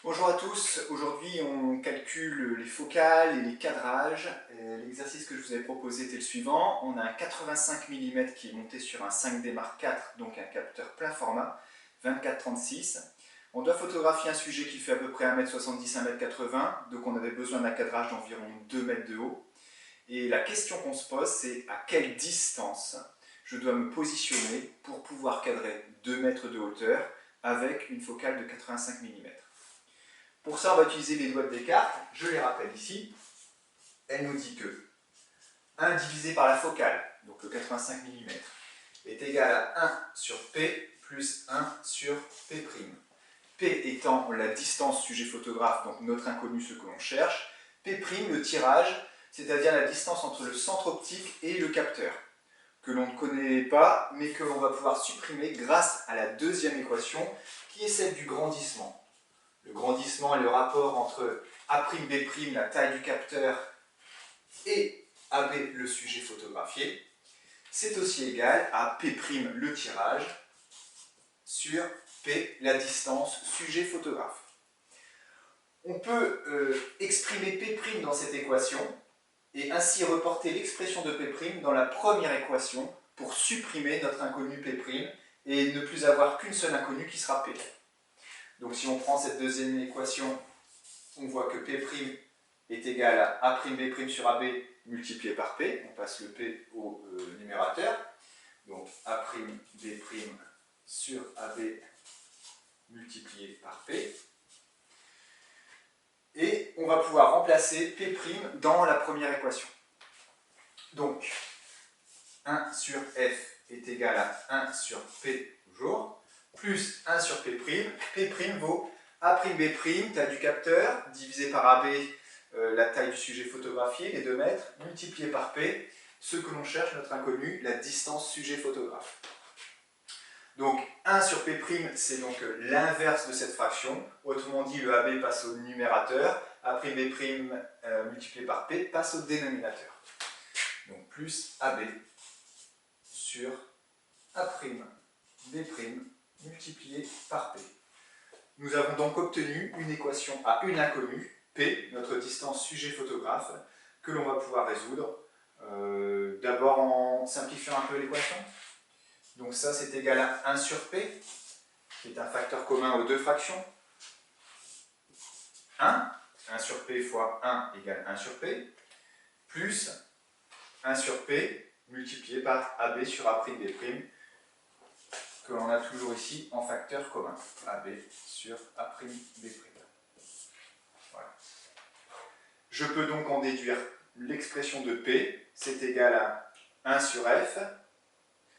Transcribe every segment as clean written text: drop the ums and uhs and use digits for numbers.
Bonjour à tous, aujourd'hui on calcule les focales et les cadrages. L'exercice que je vous avais proposé était le suivant. On a un 85 mm qui est monté sur un 5D Mark IV, donc un capteur plein format, 24-36. On doit photographier un sujet qui fait à peu près 1m70, 1m80, donc on avait besoin d'un cadrage d'environ 2 mètres de haut. Et la question qu'on se pose, c'est à quelle distance je dois me positionner pour pouvoir cadrer 2 mètres de hauteur avec une focale de 85 mm. Pour ça, on va utiliser les lois de Descartes. Je les rappelle ici. Elle nous dit que 1 divisé par la focale, donc le 85 mm, est égal à 1 sur P plus 1 sur P'. P étant la distance sujet photographe, donc notre inconnu, ce que l'on cherche. P', le tirage, c'est-à-dire la distance entre le centre optique et le capteur, que l'on ne connaît pas, mais que l'on va pouvoir supprimer grâce à la deuxième équation, qui est celle du grandissement. Le grandissement est le rapport entre A'B', la taille du capteur, et AB, le sujet photographié. C'est aussi égal à P', le tirage, sur P, la distance sujet photographe. On peut exprimer P' dans cette équation et ainsi reporter l'expression de P' dans la première équation pour supprimer notre inconnu P' et ne plus avoir qu'une seule inconnue qui sera P. Donc si on prend cette deuxième équation, on voit que P' est égal à A'B' sur AB multiplié par P. On passe le P au numérateur. Donc A'B' sur AB multiplié par P. Et on va pouvoir remplacer P' dans la première équation. Donc 1 sur F est égal à 1 sur P toujours, plus 1 sur P'. P' vaut A'B', taille du capteur, divisé par AB, la taille du sujet photographié, les 2 mètres, multiplié par P, ce que l'on cherche, notre inconnu, la distance sujet photographe. Donc 1 sur P', c'est donc l'inverse de cette fraction. Autrement dit, le AB passe au numérateur, A'B' multiplié par P passe au dénominateur. Donc plus AB sur A'B' multiplié par P. Nous avons donc obtenu une équation à une inconnue, P, notre distance sujet photographe, que l'on va pouvoir résoudre. D'abord en simplifiant un peu l'équation. Donc ça c'est égal à 1 sur P, qui est un facteur commun aux deux fractions. 1 sur P fois 1 égale 1 sur P, plus 1 sur P multiplié par AB sur A'B', que l'on a toujours ici en facteur commun. AB sur A'B'. Voilà. Je peux donc en déduire l'expression de P, c'est égal à 1 sur F,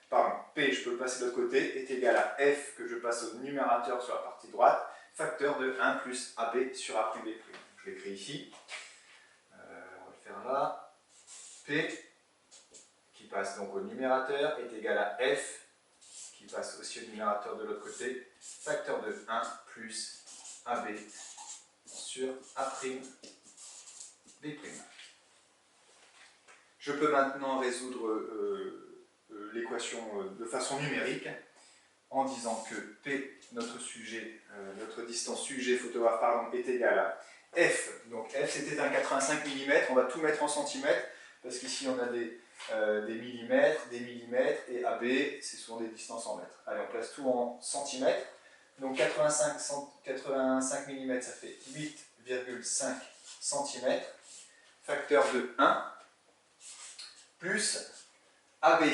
pardon, P, je peux le passer de l'autre côté, est égal à F, que je passe au numérateur sur la partie droite, facteur de 1 plus AB sur A'B'. Je l'écris ici. On va le faire là. P, qui passe donc au numérateur, est égal à F, qui passe aussi au numérateur de l'autre côté, facteur de 1 plus AB sur A'B'. Je peux maintenant résoudre l'équation de façon numérique en disant que P, notre sujet, notre distance sujet photographe, pardon, est égale à F. Donc F c'était un 85 mm, on va tout mettre en centimètres parce qu'ici on a des millimètres, des millimètres et AB c'est souvent des distances en mètres. Allez, on place tout en centimètres. Donc 85 mm ça fait 8,5 cm, facteur de 1, plus AB.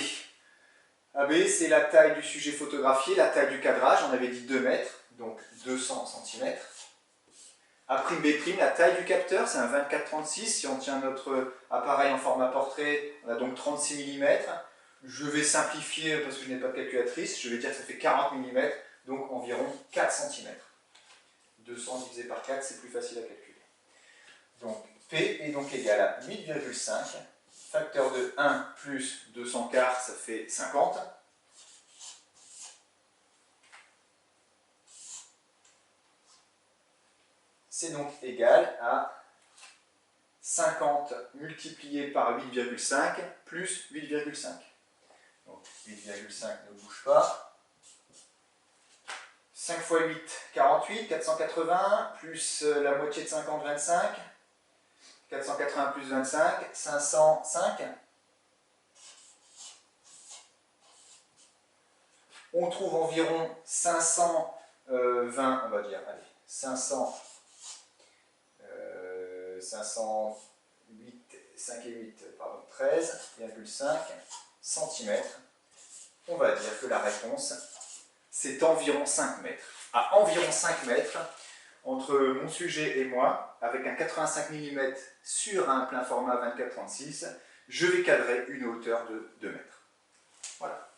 AB, c'est la taille du sujet photographié, la taille du cadrage, on avait dit 2 mètres, donc 200 cm. A'B', la taille du capteur, c'est un 24-36. Si on tient notre appareil en format portrait, on a donc 36 mm. Je vais simplifier parce que je n'ai pas de calculatrice, je vais dire que ça fait 40 mm, donc environ 4 cm. 200 divisé par 4, c'est plus facile à calculer. Donc P est donc égal à 8,5. Facteur de 1 plus 200 quarts, ça fait 50. C'est donc égal à 50 multiplié par 8,5 plus 8,5. Donc 8,5 ne bouge pas. 5 x 8, 48, 480, plus la moitié de 50, 25. 480 plus 25, 505. On trouve environ 520, on va dire, allez, 508, 5 et 8, pardon, 13,5 cm. On va dire que la réponse, c'est environ 5 mètres. À environ 5 mètres, entre mon sujet et moi, avec un 85 mm sur un plein format 24-36, je vais cadrer une hauteur de 2 mètres. Voilà.